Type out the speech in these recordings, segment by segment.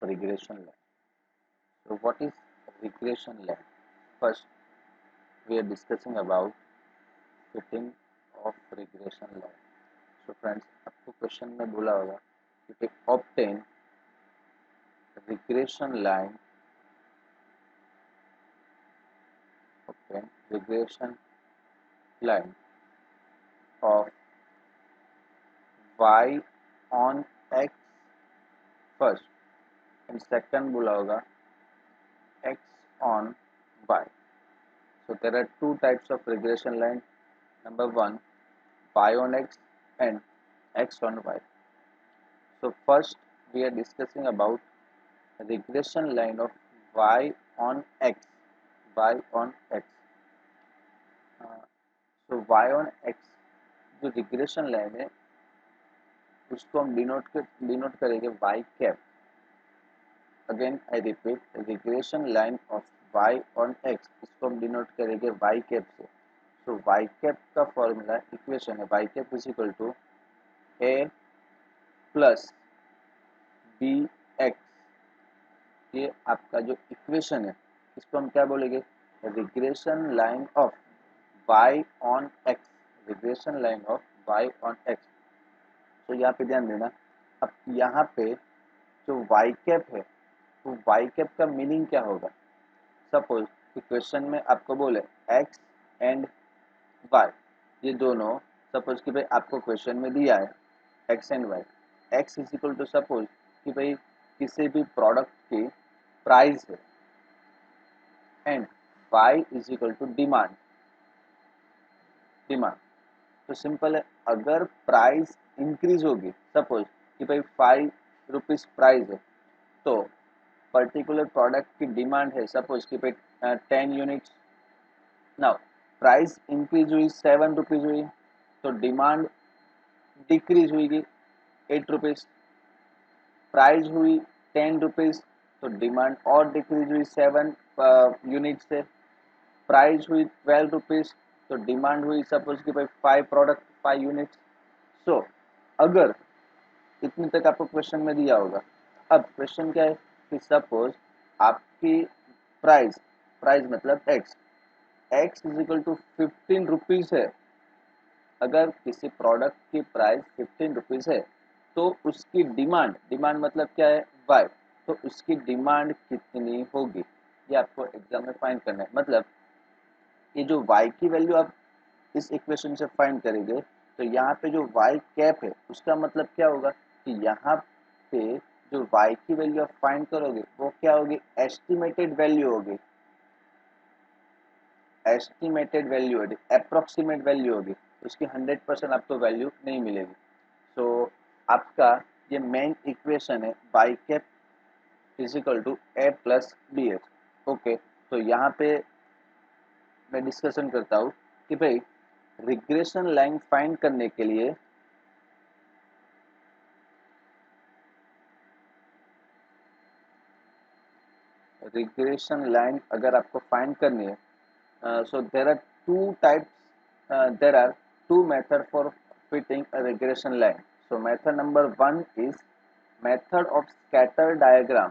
regression line. So what is regression line? First, we are discussing about fitting of regression line. So friends, आपको question में बोला होगा कि obtain regression line, obtain regression line of y on x first and second बोला होगा x on y. So there are two types of regression line. Number one, y on x and x on y. So first we are discussing about regression line of y on x. y on x. So y on x जो regression line है उसको हम denote करेंगे y cap. Again I repeat, regression line of y on x इसको हम denote करेंगे y cap से. तो y कैप का फॉर्मूला इक्वेशन है y cap is equal to a plus B x. ये आपका जो इक्वेशन है इसको हम क्या बोलेंगे, regression line of y on x. Regression line of y on x. तो यहाँ पे ध्यान देना, अब यहाँ पे जो y कैप है तो y कैप का मीनिंग क्या होगा. सपोज क्वेश्चन में आपको बोले x एंड y, ये दोनों सपोज कि भाई आपको क्वेश्चन में दिया है x and y. x is equal to suppose कि भाई किसी भी प्रोडक्ट की प्राइस है and y is equal to demand. तो सिंपल है, अगर प्राइस इंक्रीज होगी, सपोज कि भाई 5 रुपीज प्राइस है तो पर्टिकुलर प्रोडक्ट की डिमांड है सपोज कि भाई 10 यूनिट्स. नाउ प्राइस इंक्रीज हुई 7 रुपीज हुई तो डिमांड डिक्रीज हुई 8 रुपीज. प्राइस हुई 10 रुपीज तो डिमांड और डिक्रीज हुई 7 यूनिट से. प्राइस हुई 12 रुपीज तो डिमांड हुई सपोज कि भाई 5 प्रोडक्ट 5 यूनिट्स. सो अगर इतने तक आपको क्वेश्चन में दिया होगा. अब क्वेश्चन क्या है कि सपोज आपकी प्राइस प्राइस मतलब X is equal to 15 rupees है. अगर किसी प्रोडक्ट की प्राइस 15 रुपीज है तो उसकी डिमांड मतलब क्या है, वाई. तो उसकी डिमांड कितनी होगी ये आपको एग्जाम में फाइंड करना है. मतलब ये जो y की वैल्यू आप इस इक्वेशन से फाइंड करेंगे तो यहाँ पे जो y कैप है उसका मतलब क्या होगा कि यहाँ पे जो y की वैल्यू आप फाइंड करोगे वो क्या होगी, एस्टिमेटेड वैल्यू होगी. एस्टिमेटेड वैल्यू होगी, अप्रोक्सीमेट वैल्यू होगी. उसकी 100% आपको वैल्यू नहीं मिलेगी. सो आपका ये मेन इक्वेशन है y cap is equal to a plus B H. Okay, तो यहाँ पे मैं डिस्कशन करता हूँ कि भाई रिग्रेशन लाइन फाइंड करने के लिए रिग्रेशन लाइन अगर आपको फाइंड करनी है so there are two types, there are two method for fitting a regression line. So method number 1 is method of scatter diagram.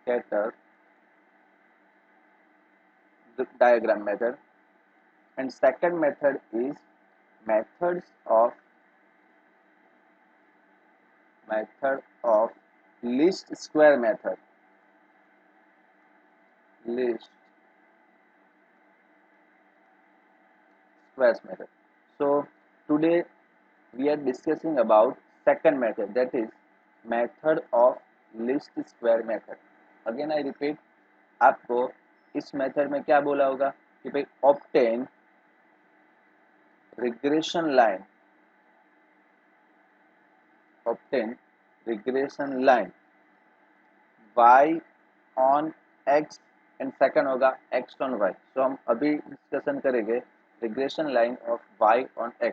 Scatter diagram method, and second method is methods of least square method. Least squares method. So today we are discussing about second method, that is method of least square method. Again I repeat, आपको इस method में क्या बोला होगा कि भाई obtain regression line, obtain regression line y on x and second होगा x on y. सो हम अभी डिस्कशन करेंगे regression line of y on x.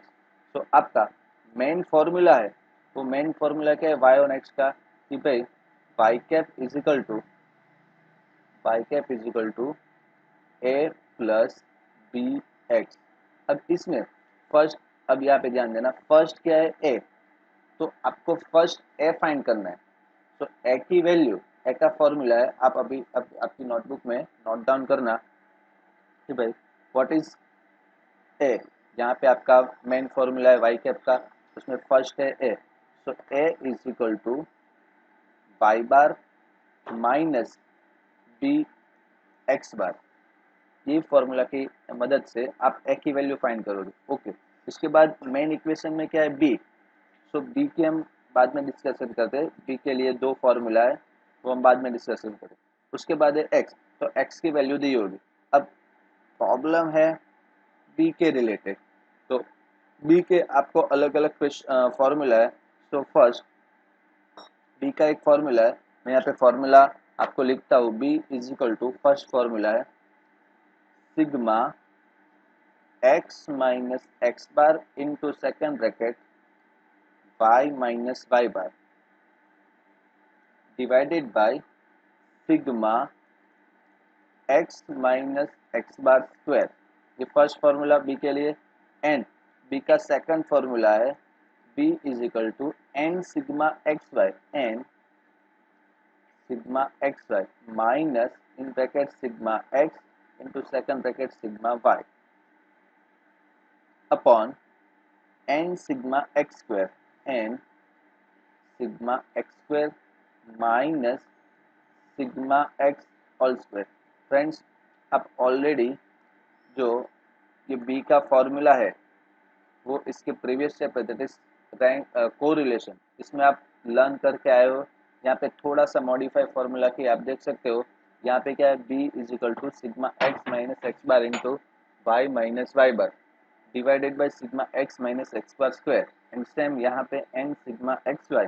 सो आपका मेन फॉर्मूला है, वो मेन फॉर्मूला क्या है y ऑन x का कि भाई y cap is equal to a plus B X. अब इसमें फर्स्ट, अब यहाँ पे ध्यान देना, फर्स्ट क्या है a, तो आपको फर्स्ट ए फाइंड करना है। तो ए की वैल्यू, ए का फॉर्मूला है, आप अभी आपकी नोटबुक में नोट डाउन करना कि भाई व्हाट इज ए, जहाँ पे आपका मेन फॉर्मूला है वाई कैप का, उसमें फर्स्ट है A. So A is equal to Y bar minus B X bar. ये फॉर्मूला की मदद से आप ए की वैल्यू फाइंड करोगे। ओके, इसके बाद मेन इक्वेशन में क्या है, बी। सो बी की हम बाद में डिस्कशन करते हैं, बी के लिए दो फॉर्मूला है, वो हम बाद में डिस्कशन करें। उसके बाद है एक्स, तो एक्स की वैल्यू दी होगी। अब प्रॉब्लम है बी के रिलेटेड, तो बी के आपको अलग अलग फॉर्मूला है। तो फर्स्ट बी का एक फॉर्मूला है, मैं यहाँ पे फॉर्मूला आपको लिखता हूँ। B is equal to, first formula है sigma X minus X bar into second bracket Y minus Y bar divided by sigma X minus X bar square. ये फर्स्ट फॉर्मूला बी के लिए। एंड बी का second formula है B is equal to N sigma x Y, N sigma x Y minus in bracket sigma X into second bracket sigma Y upon N sigma x square, N sigma x square minus sigma x whole square. Friends, आप already जो ये B का formula है वो इसके previous chapter that is rank correlation, इसमें आप learn करके आए हो। यहाँ पे थोड़ा सा मॉडिफाई फॉर्मूला की आप देख सकते हो। यहाँ पे क्या है, B is equal to sigma X minus X bar into Y minus Y bar divided by sigma X minus X bar square. And same यहाँ पे N sigma x Y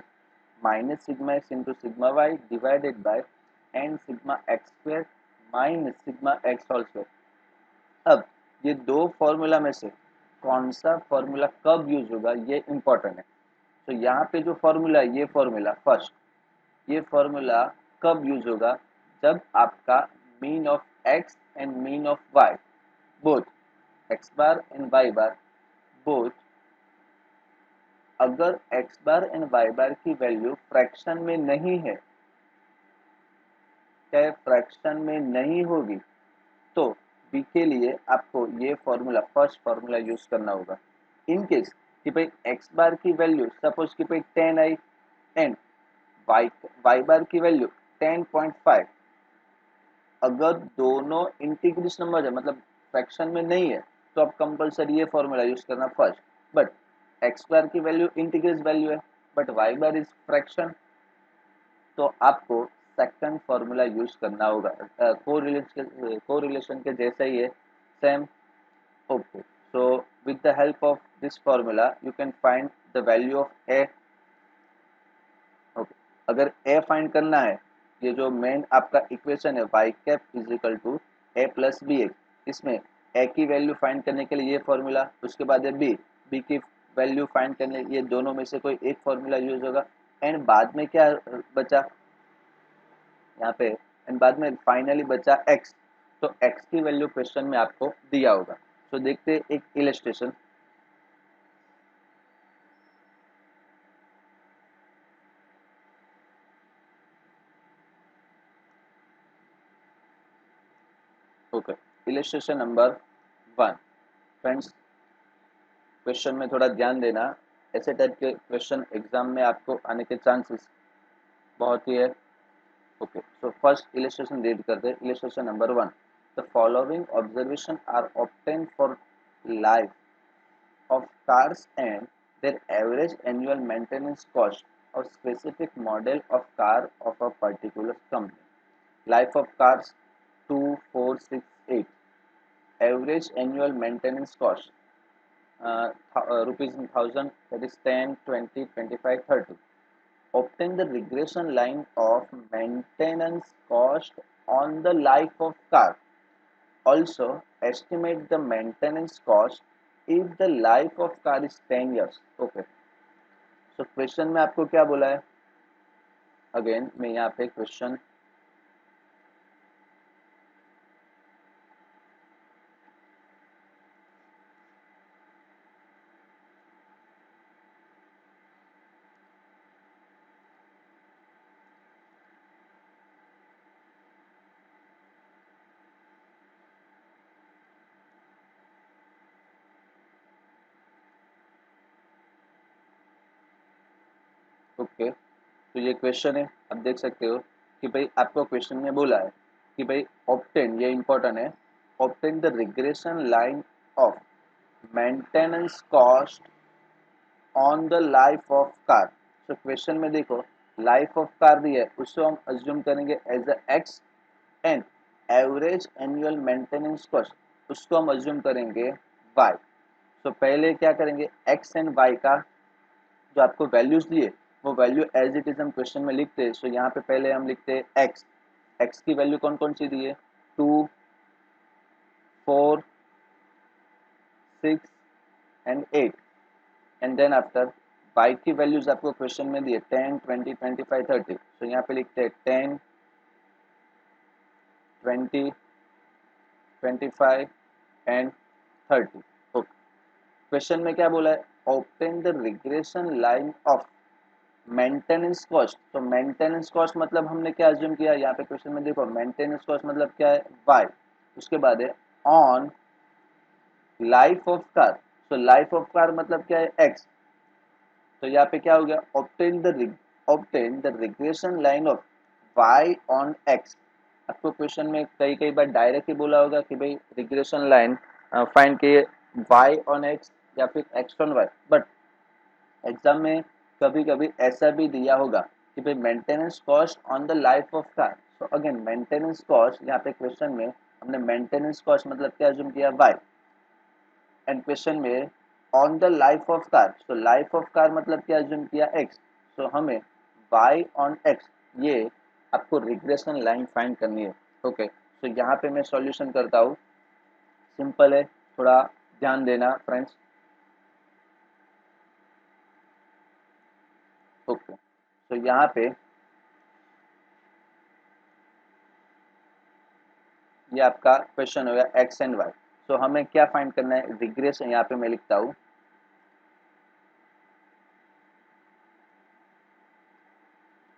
minus sigma X into sigma Y divided by N sigma x square minus sigma x whole square. अब ये दो formula में से कौन सा formula कब यूज होगा ये इंपॉर्टेंट है। तो यहाँ पे जो फॉर्मूला है, ये फॉर्मूला फर्स्ट, ये फॉर्मूला कब यूज होगा, जब आपका mean of x and mean of Y both X bar and Y bar both, अगर X bar and Y bar की वैल्यू फ्रैक्शन में नहीं है, चाहे फ्रैक्शन में नहीं होगी, तो बी के लिए आपको ये फॉर्मूला फर्स्ट फॉर्मूला यूज करना होगा। इन केस कि भाई एक्स बार की वैल्यू सपोज कि भाई 10 आई एंड वाई वाई बार की वैल्यू 10.5, अगर दोनों इंटीग्रस नंबर है मतलब फ्रैक्शन में नहीं है, तो आप कंपलसरी ये फॉर्मूला यूज करना फर्स्ट। बट एक्स बार की वैल्यू इंटीग्रस वैल्यू है, but why bar is fraction, तो आपको सेकंड फॉर्मूला यूज करना होगा। कोरिलेशन के जैसा ही है, same. Okay, so with the help of this formula you can find the value of a। Okay, अगर a फाइंड करना है, ये जो मेन आपका इक्वेशन है y cap is equal to a plus B x, इसमें a की value find करने के लिए ये फॉर्मूला, उसके बाद है b की वैल्यू फाइंड करने, ये दोनों में से कोई एक फॉर्मूला यूज होगा। एंड बाद में क्या बचा यहाँ पे, एंड बाद में फाइनली बचा x। तो x की वैल्यू क्वेश्चन में आपको दिया होगा। तो देखते हैं एक illustration. Okay, illustration number 1। Friends, question में थोड़ा ध्यान देना, ऐसे टाइप के क्वेश्चन एग्जाम में आपको आने के चांसेस बहुत ही है। Okay, so first illustration read करते हैं। Illustration number 1, the following observation are obtain for life of cars and their average annual maintenance cost of specific model of car of a particular company. Life of cars 2468. Average annual maintenance cost rupees in thousand, that is 10, 20, 25, 30. Obtain the regression line of maintenance cost on the life of car. Also, estimate the maintenance cost if the life of car is 10 years. Okay. So question में आपको क्या बोला है, again मैं यहाँ पे question okay, तो ये क्वेश्चन है, आप देख सकते हो कि भाई आपको क्वेश्चन में बोला है कि भाई ऑब्टेन, ये इंपॉर्टेंट है, obtain the regression line of maintenance cost on the life of car. तो क्वेश्चन में देखो लाइफ ऑफ कार दी है, उसको हम अज्यूम करेंगे as a X and average annual maintenance cost उसको हम अज्यूम करेंगे वाई। तो पहले क्या करेंगे, एक्स एंड वाई का जो आपको वैल्यूज दिए वो वैल्यू एज इट इज हम क्वेश्चन में लिखते हैं। सो यहाँ पे पहले हम लिखते हैं एक्स, एक्स की वैल्यू कौन कौन सी दी है, 2, 4, 6 and 8, and then after Y की वैल्यूज आपको क्वेश्चन में दिए 10, 20, 25, 30। सो यहाँ पे लिखते हैं 10, 20, 25 एंड 30। ओके, क्वेश्चन में क्या बोला है, obtain the regression line of maintenance cost. तो मेंटेनेंस कॉस्ट मतलब हमने क्या अज्यूम किया, यहाँ पे क्वेश्चन में देखो मेंटेनेंस कॉस्ट मतलब क्या है, वाई, उसके बाद है ऑन लाइफ ऑफ कार। तो लाइफ ऑफ कार मतलब क्या है, एक्स। तो यहाँ पे क्या हो गया, obtain the regression line of Y on X. आपको क्वेश्चन में कई कई बार डायरेक्ट ही बोला होगा कि भाई रिग्रेशन लाइन फाइंड किए वाई ऑन एक्स या फिर X on Y, but exam में कभी कभी ऐसा भी दिया होगा कि भाई maintenance cost on the life of car. तो अगेन मेंटेनेंस कॉस्ट, यहाँ पे क्वेश्चन में हमने मेंटेनेंस कॉस्ट मतलब क्या अज्यूम किया, वाई, एंड क्वेश्चन में on the life of car, तो लाइफ ऑफ कार मतलब क्या अज्यूम किया, एक्स। तो हमें वाई ऑन एक्स, ये आपको रिग्रेशन लाइन फाइंड करनी है। ओके, तो यहाँ पे मैं सॉल्यूशन करता हूँ, सिंपल है, थोड़ा ध्यान देना फ्रेंड्स। ओके, तो यहाँ पे ये आपका क्वेश्चन हो गया एक्स एंड वाई। तो हमें क्या फाइंड करना है, रिग्रेशन, यहाँ पे मैं लिखता हूँ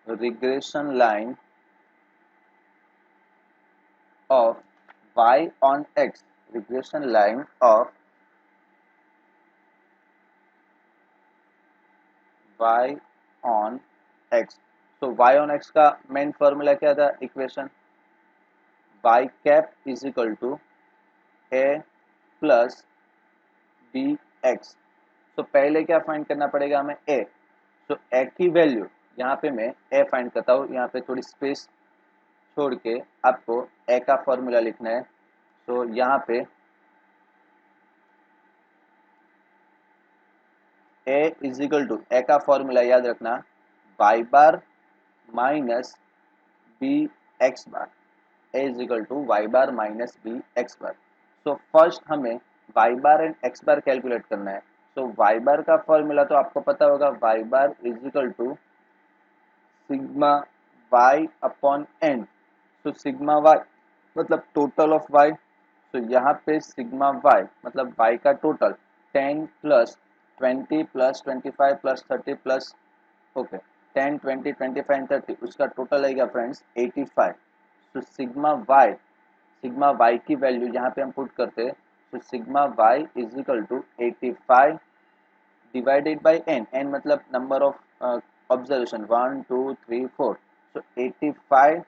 regression line of Y on X, regression line of Y on X. तो वाई ऑन एक्स का मेन फॉर्मूला क्या था, equation Y cap is equal to A plus B X. तो पहले क्या फाइंड करना पड़ेगा हमें, ए। तो ए की वैल्यू यहाँ पे मैं ए फाइंड करता हूँ, यहाँ पे थोड़ी स्पेस छोड़ के आपको ए का फॉर्मूला लिखना है। तो यहाँ पे A is equal to, A का फॉर्मूला याद रखना, Y bar minus B X bar, A is equal to Y bar minus B X bar. So first हमें Y bar and X bar calculate करना है। सो वाई बार का formula तो आपको पता होगा, Y bar is equal to sigma Y upon N. तो sigma Y मतलब टोटल ऑफ वाई, तो यहाँ पे सिग्मा वाई मतलब वाई का total 10 plus 20 plus 25 plus 30 plus, okay, 10, 20, 25 and 30, उसका टोटल आएगा फ्रेंड्स 85। तो सिग्मा वाई की वैल्यू यहाँ पे हम पुट करते हैं, तो sigma y is equal to 85 divided by n, n मतलब number of observation 1 2 3 4। So 85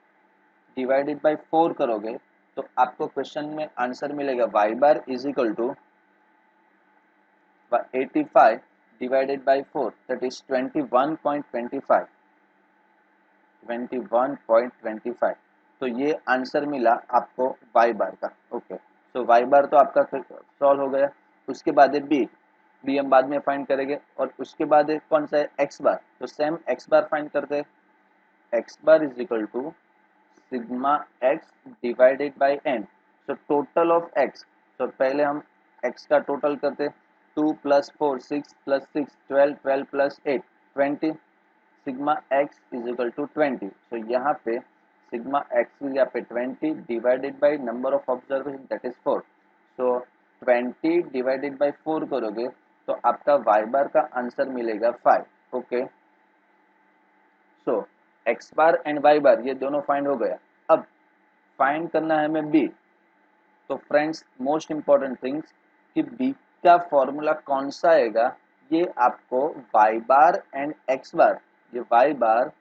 divided by 4 करोगे तो आपको क्वेश्चन में आंसर मिलेगा y bar is equal to 85 divided by 4, that is 21.25, 21.25। तो ये आंसर मिला आपको वाई बार का। ओके, तो वाई बार तो आपका सॉल्व हो गया। उसके बाद है बी, बी हम बाद में फाइंड करेंगे, और उसके बाद है कौन सा है, एक्स बार। तो सेम एक्स बार फाइंड करते हैं, x bar is equal to sigma x divided by n. So total of x, तो पहले हम एक्स का टोटल करते, 2 plus 4 6 plus 6 12, 12 plus 8 20, sigma x is equal to 20। So यहाँ पे सिग्मा एक्स यहाँ पे 20 divided by number of observation that is 4। So 20 divided by 4 करोगे तो आपका वाई बार का आंसर मिलेगा 5। Okay, so x bar and Y bar ये दोनों फाइंड हो गया। अब फाइंड करना है हमें बी। तो फ्रेंड्स मोस्ट इंपॉर्टेंट थिंग्स कि बी का फॉर्मूला कौन सा आएगा, ये आपको Y bar and X bar ये y बार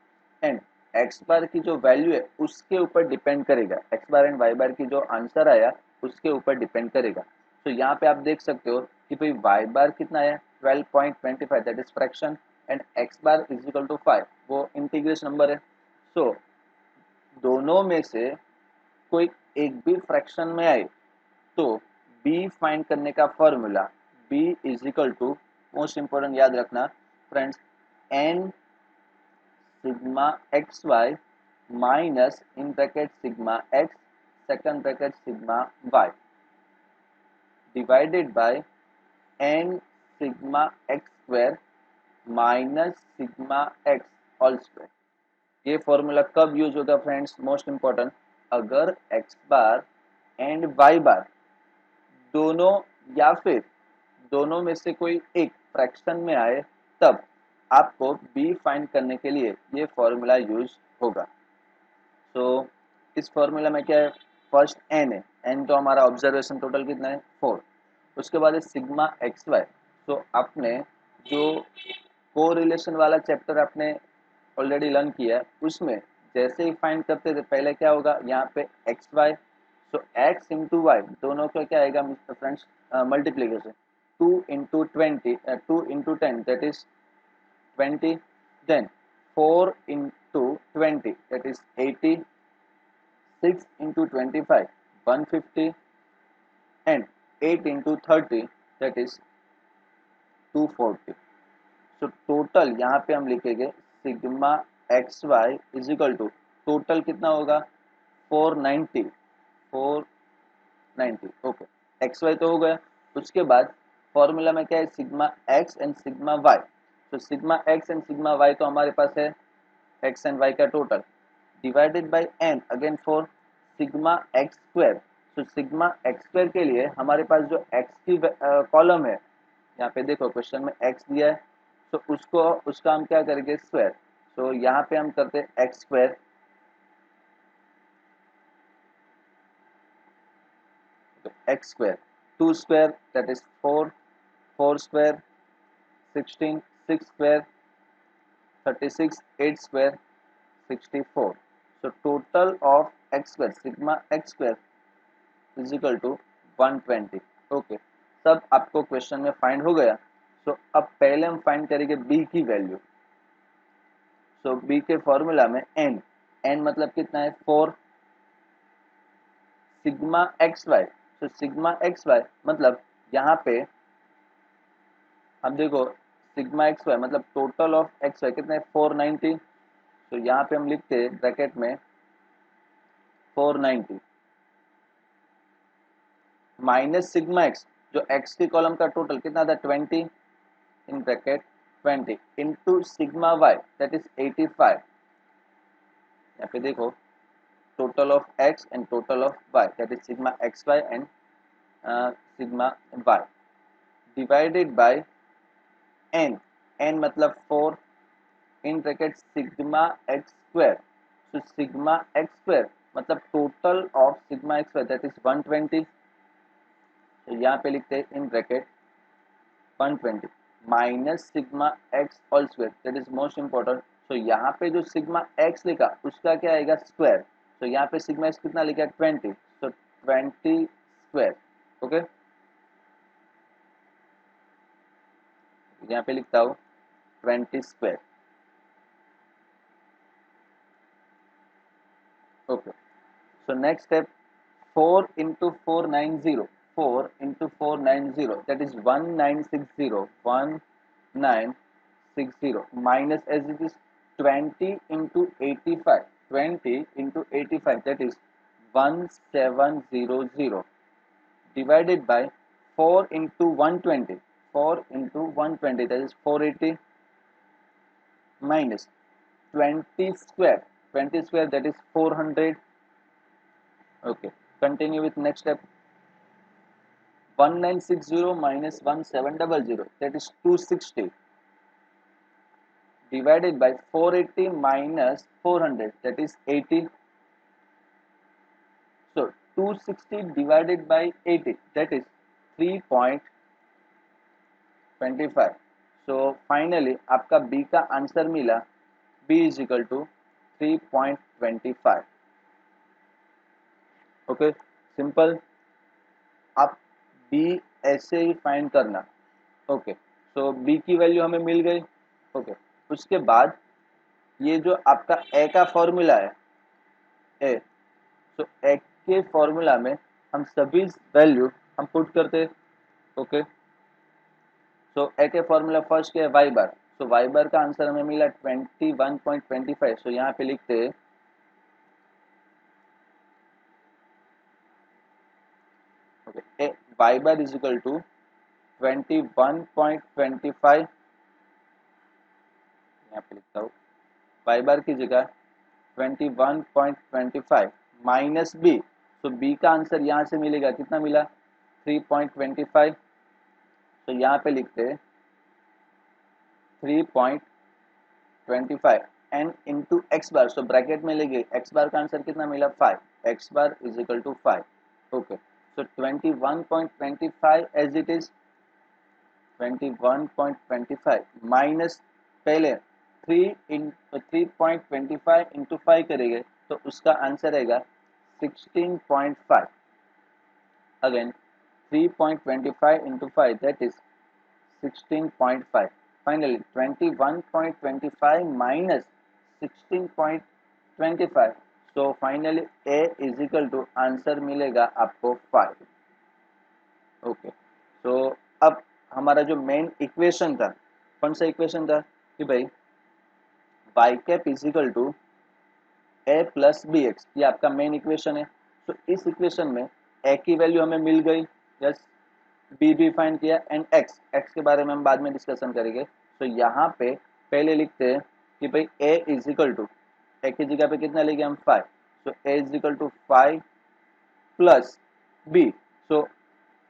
एंड x बार की जो वैल्यू है उसके ऊपर डिपेंड करेगा। x बार एंड y बार की जो आंसर आया उसके ऊपर डिपेंड करेगा। तो यहाँ पे आप देख सकते हो कि भाई y बार कितना है 12.25 that is fraction and x bar is equal to 5 वो इंटीग्रेशन नंबर है। सो दोनों में से कोई एक भी फ्रैक्शन में आए तो b फाइंड करने का formula b is equal to, most important याद रखना friends, n sigma x Y minus in bracket sigma x second bracket sigma Y divided by n sigma x square minus sigma x whole square. ये formula कब use होगा friends, most important, अगर x bar and y bar दोनों या फिर दोनों में से कोई एक फ्रैक्शन में आए तब आपको b फाइंड करने के लिए ये फॉर्मूला यूज होगा। तो इस फॉर्मूला में क्या है, फर्स्ट n है, n तो हमारा ऑब्जर्वेशन टोटल कितना है 4। उसके बाद है सिग्मा एक्स वाई। तो आपने जो को रिलेशन वाला चैप्टर आपने ऑलरेडी लर्न किया है उसमें जैसे ही फाइंड करते थे पहले क्या होगा, यहाँ पे एक्स वाई, सो एक्स इंटू वाई दोनों का क्या आएगा mister friends, multiplication 2 into 20 2 into 10 that is 20, then 4 into 20 that is 80, 6 into 25 150 and 8 into 30 that is 240। So total यहाँ पे हम लिखेंगे sigma x y is equal to total कितना होगा 490 490। ओके, एक्स वाई तो हो गया। उसके बाद फॉर्मूला में क्या है, sigma x and sigma y. तो sigma x and sigma y तो हमारे पास है एक्स एंड वाई का total divided by n again for sigma x square. तो सिग्मा एक्स स्क्वायर के लिए हमारे पास जो एक्स की कॉलम है, यहाँ पे देखो क्वेश्चन में एक्स दिया है तो उसको उसका हम क्या करेंगे स्क्वायर। तो यहाँ पे हम करते हैं एक्स स्क्वायर, तो x square 2 square that is 4, 4 square 16, 6 square 36, 8 square 64। so total of x square sigma x square is equal to 120। Okay, सब आपको क्वेश्चन में फाइंड हो गया। सो अब पहले हम फाइंड करेंगे b की वैल्यू। सो b के फॉर्मूला में n मतलब कितना है 4 सिग्मा एक्स वाई। तो सिग्मा एक्स वाई मतलब यहाँ पे अब देखो सिग्मा एक्स वाई मतलब टोटल ऑफ एक्स वाई कितना है 490। तो यहाँ पे हम लिखते हैं ब्रैकेट में 490 माइनस सिग्मा एक्स, जो एक्स की कॉलम का टोटल कितना था 20 in bracket 20 into sigma y that is 85। यहाँ पे देखो total of x and total of y that is sigma x y and sigma Y divided by n मतलब 4 in bracket sigma x square. तो sigma x square मतलब total of sigma x square that is 120। तो यहाँ पे लिखते हैं in bracket 120 minus sigma x whole square that is most important. तो यहाँ पे जो सिग्मा एक्स लिखा उसका क्या आएगा स्क्वायर। तो यहाँ पे सिग्मा एक्स कितना लिखा 20, तो 20 स्क्वायर। ओके, यहाँ पे लिखता हूँ 20 square. Okay, so next step 4 into 490 4 into 490 that is 1960 minus as it is 20 into 85 20 into 85 that is 1700 divided by 4 into 120 4 into 120 that is 480 minus 20 square that is 400। okay, continue with next step 1960 minus 1700 that is 260 divided by 480 minus 400 that is 80। so 260 divided by 80 that is 3.25। so finally आपका b का answer मिला b is equal to 3.25. Okay, simple. आप b ऐसे ही find करना. Okay, so b की value हमें मिल गई. ओके, उसके बाद ये जो आपका a का फॉर्मूला है, a, तो a के फॉर्मूला में हम सभी वैल्यू हम पुट करते हैं. ओके, सो ए के फॉर्मूला फर्स्ट क्या है, वाई बार. सो वाई बार का आंसर हमें मिला 21.25. सो यहाँ पे लिखते हैं okay, y bar is equal to 21.25. यहाँ पे लिखता हूँ वाई बार की जगह 21.25 माइनस बी. तो बी का आंसर यहाँ से मिलेगा, कितना मिला, 3.25. तो यहाँ पे लिखते हैं 3.25 n into x bar. So bracket में लेंगे, एक्स बार का आंसर कितना मिला, 5. X bar is equal to 5. Okay, so 21.25 as it is, 21.25 minus पहले 3.25 इंटू 5 करेंगे तो उसका आंसर आएगा 16.5. Again 3.25 into 5, that is 16.5. Finally, 21.25 minus 16.25. So finally A is equal to answer मिलेगा आपको 5. ओके, तो अब हमारा जो मेन इक्वेशन था, कौन सा इक्वेशन था कि भाई y cap is equal to A plus B x, ये आपका मेन इक्वेशन है. तो इस इक्वेशन में ए की वैल्यू हमें मिल गई, यस, बी भी फाइंड किया, एंड एक्स, एक्स के बारे में हम बाद में डिस्कशन करेंगे. तो यहाँ पे पहले लिखते हैं कि भाई a is equal to, a की जगह पे कितना लेंगे हम, 5. So A is equal to 5 plus b. So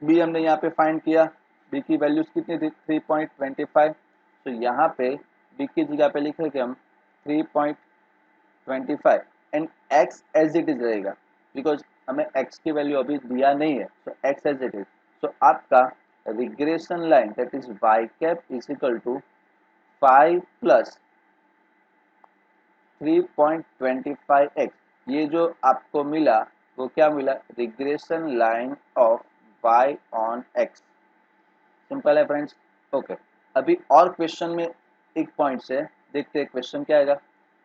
b हमने यहाँ पे फाइंड किया, बी की वैल्यूज कितनी थी, 3.25. तो यहाँ पे बी की जगह पे लिखेंगे हम 3.25 and x as it is रहेगा, बिकॉज हमें एक्स की वैल्यू अभी दिया नहीं है. So x as it is. So आपका regression line that is y cap is equal to 5 plus 3.25x. ये जो आपको मिला वो क्या मिला, regression line of y on x. Simple है फ्रेंड्स. ओके, अभी और क्वेश्चन में एक पॉइंट से देखते हैं क्वेश्चन क्या आएगा.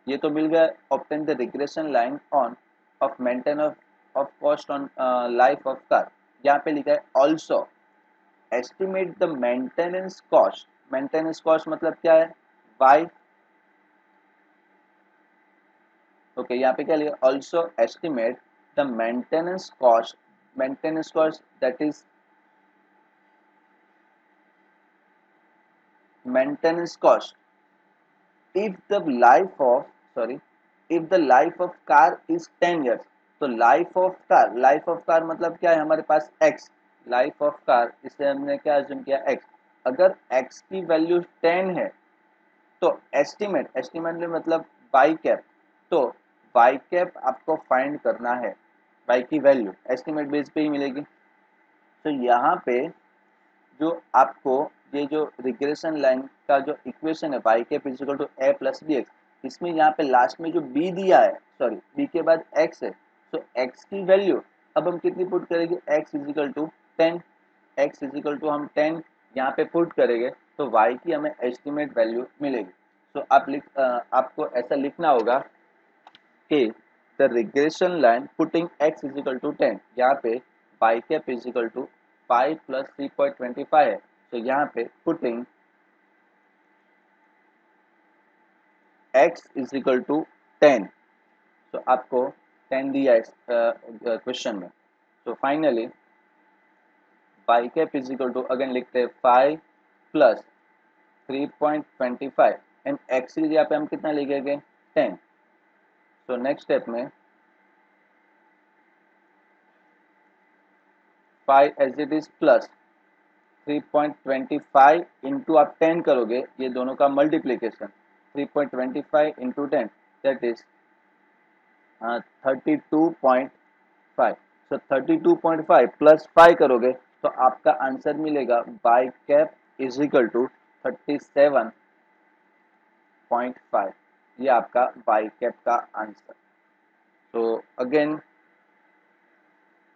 ये तो मिल गया, obtain the regression line on off maintain of cost on life of car. यहाँ पे लिखा है also estimate the maintenance cost. Maintenance cost मतलब क्या है, y. ओके, यहाँ पे क्या लिखा, also estimate the maintenance cost. Maintenance cost that is maintenance cost if the life of, sorry, if the life of car is 10 years. तो life of car मतलब क्या है, हमारे पास x, लाइफ ऑफ कार, इसे हमने क्या अज्यूम किया, x. अगर x की वैल्यू 10 है तो एस्टिमेट में मतलब y कैप. तो y कैप आपको फाइंड करना है, y की वैल्यू एस्टिमेट बेस पे ही मिलेगी. तो यहाँ पे जो आपको ये जो रिग्रेशन लाइन का जो इक्वेशन है y cap is equal to A plus B x, इसमें यहाँ पे लास्ट में जो b दिया है, सॉरी b के बाद x है. तो x की वैल्यू अब हम कितनी पुट करेंगे, x is equal to 10. x is equal to हम 10 यहाँ पे पुट करेंगे तो y की हमें एस्टिमेट वैल्यू मिलेगी. तो आपको ऐसा लिखना होगा कि the regression line putting x is equal to 10, यहाँ पे y cap is equal to 5 plus 3.25 है. तो यहाँ पे putting x is equal to 10. तो आपको 10 दिया है क्वेश्चन में. तो finally y cap is equal to, again लिखते हैं 5 प्लस 3.25 एंड x की जगह पे हम कितना लिखेंगे, 10. तो नेक्स्ट स्टेप में 5 as it is plus 3.25 into आप 10 करोगे, ये दोनों का multiplication, 3.25 into 10 that is 32.5. So 32.5 plus 5 करोगे तो आपका आंसर मिलेगा y cap is equal to 37.5. ये आपका वाई कैप का आंसर। तो again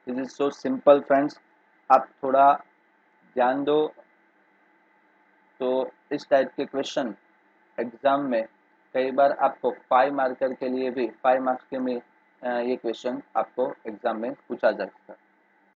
this is so simple friends, आप थोड़ा ध्यान दो तो इस टाइप के क्वेश्चन एग्जाम में कई बार आपको 5 मार्कर के लिए भी 5 मार्क्स के में ये क्वेश्चन आपको एग्जाम में पूछा जा सकता है।